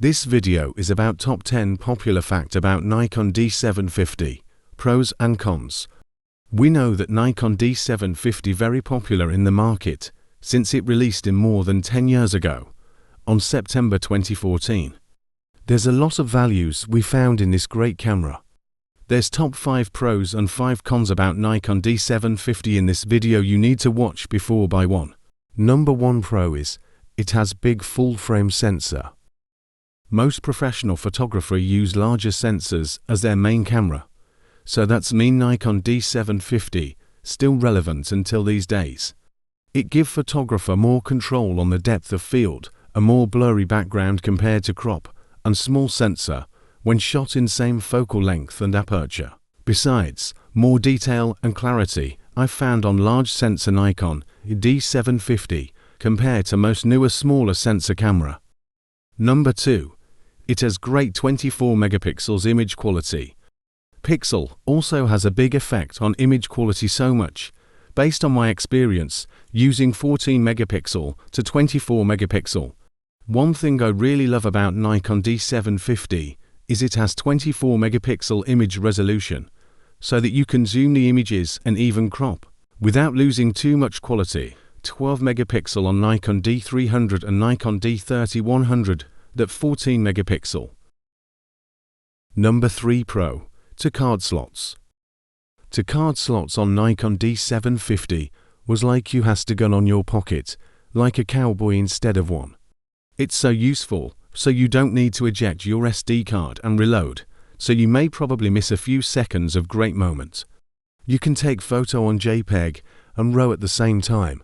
This video is about top 10 popular fact about Nikon D750, pros and cons. We know that Nikon D750 very popular in the market since it released in more than 10 years ago, on September 2014. There's a lot of values we found in this great camera. There's top 5 pros and 5 cons about Nikon D750 in this video you need to watch before buy one. Number 1 pro is, it has big full-frame sensor. Most professional photographers use larger sensors as their main camera, so that's mean Nikon D750 still relevant until these days. It gives photographer more control on the depth of field, a more blurry background compared to crop, and small sensor when shot in same focal length and aperture. Besides, more detail and clarity I found on large sensor Nikon D750 compared to most newer smaller sensor camera. Number 2. It has great 24 megapixels image quality. Pixel also has a big effect on image quality so much, based on my experience, using 14 megapixel to 24 megapixel. One thing I really love about Nikon D750 is it has 24 megapixel image resolution, so that you can zoom the images and even crop, without losing too much quality. 12 megapixel on Nikon D300 and Nikon D3100, that 14 megapixel. Number 3 pro, to card slots. To card slots on Nikon D750 was like you has to gun on your pocket, like a cowboy instead of one. It's so useful, so you don't need to eject your SD card and reload, so you may probably miss a few seconds of great moment. You can take photo on JPEG and RAW at the same time.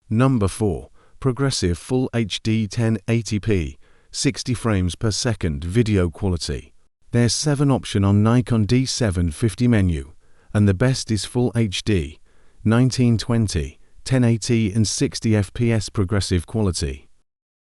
Number 4, progressive full HD 1080p, 60 frames per second video quality. There's 7 option on Nikon D750 menu, and the best is full HD, 1920, 1080 and 60 fps progressive quality.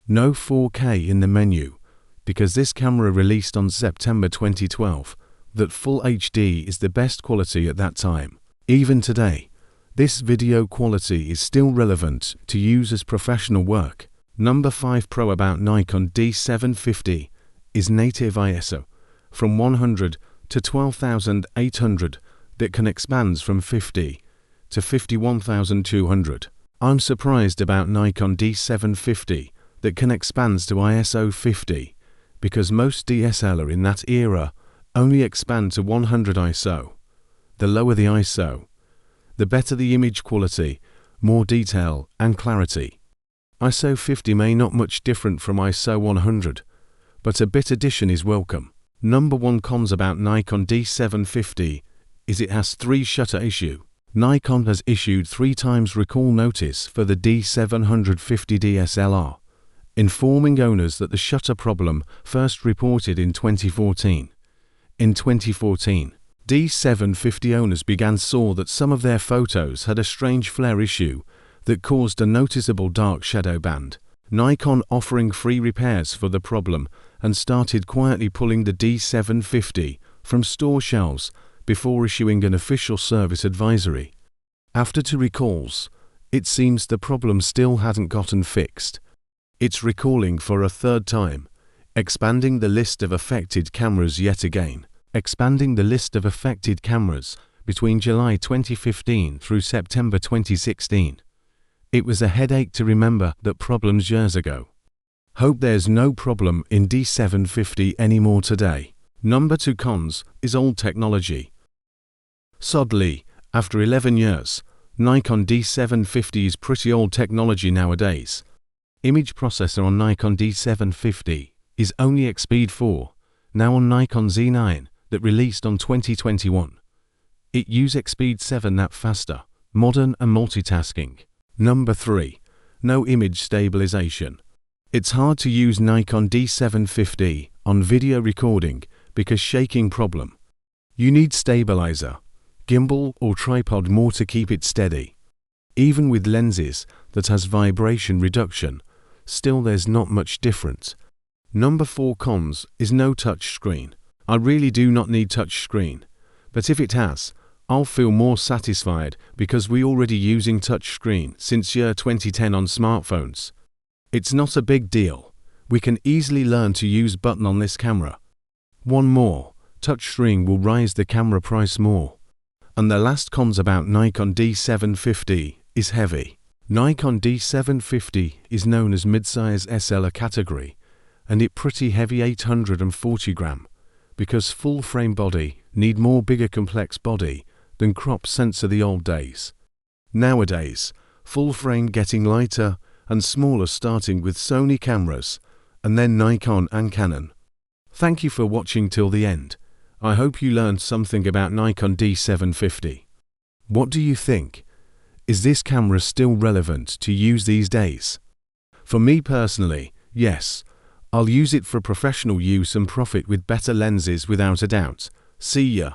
No 4K in the menu, because this camera released on September 2012, that full HD is the best quality at that time. Even today, this video quality is still relevant to use as professional work. Number 5 pro about Nikon D750 is native ISO, from 100 to 12,800, that can expand from 50 to 51,200. I'm surprised about Nikon D750 that can expand to ISO 50, because most DSLR in that era only expand to 100 ISO. The lower the ISO, the better the image quality, more detail and clarity. ISO 50 may not much different from ISO 100, but a bit addition is welcome. Number 1 cons about Nikon D750 is it has 3 shutter issue. Nikon has issued 3 times recall notice for the D750 DSLR, informing owners that the shutter problem first reported in 2014. In 2014, D750 owners saw that some of their photos had a strange flare issue that caused a noticeable dark shadow band. Nikon offering free repairs for the problem and started quietly pulling the D750 from store shelves before issuing an official service advisory. After 2 recalls, it seems the problem still hadn't gotten fixed. It's recalling for a 3rd time, expanding the list of affected cameras yet again. Expanding the list of affected cameras between July 2015 through September 2016. It was a headache to remember that problems years ago. Hope there's no problem in D750 anymore today. Number 2 cons is old technology. Sadly, after 11 years, Nikon D750 is pretty old technology nowadays. Image processor on Nikon D750 is only Speed 4, now on Nikon Z9, that released on 2021. It use Speed 7 that faster, modern and multitasking. Number 3. No image stabilization. It's hard to use Nikon D750 on video recording because shaking problem. You need stabilizer, gimbal or tripod more to keep it steady. Even with lenses that has vibration reduction, still there's not much difference. Number 4 cons is no touch screen. I really do not need touch screen, but if it has, I'll feel more satisfied because we already using touch screen since year 2010 on smartphones. It's not a big deal. We can easily learn to use button on this camera. One more, touchscreen will raise the camera price more. And the last cons about Nikon D750 is heavy. Nikon D750 is known as mid-size SLR category, and it pretty heavy 840 gram, because full frame body need more bigger complex body than crop sensor the old days. Nowadays, full frame getting lighter and smaller starting with Sony cameras, and then Nikon and Canon. Thank you for watching till the end. I hope you learned something about Nikon D750. What do you think? Is this camera still relevant to use these days? For me personally, yes. I'll use it for professional use and profit with better lenses without a doubt. See ya.